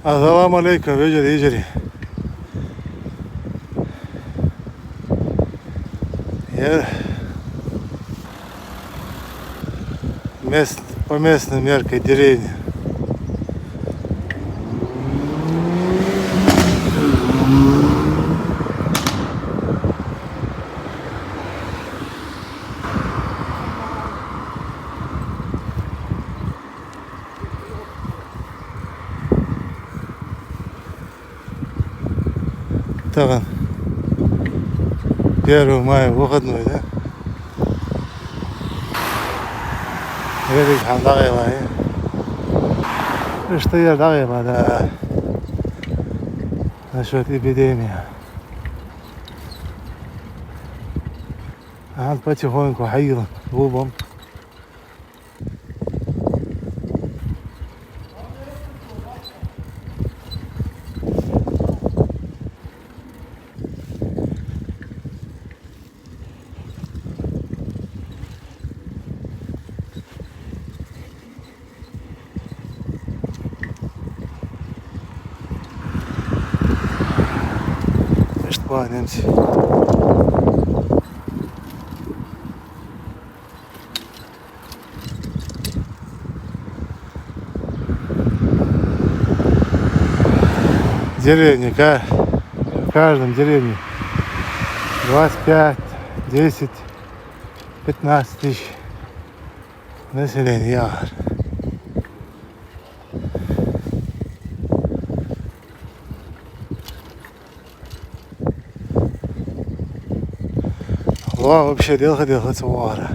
Assalamu alaikum, اجري. Я по местным меркой деревня. Так он, 1 мая выходной, да? Велик хандагайла, что я дагайла, да, насчет эпидемии. А потихоньку хаил губом. Что немцы? Деревни, в каждом деревне 25, 10, 15 тысяч населения. Вообще делать вара.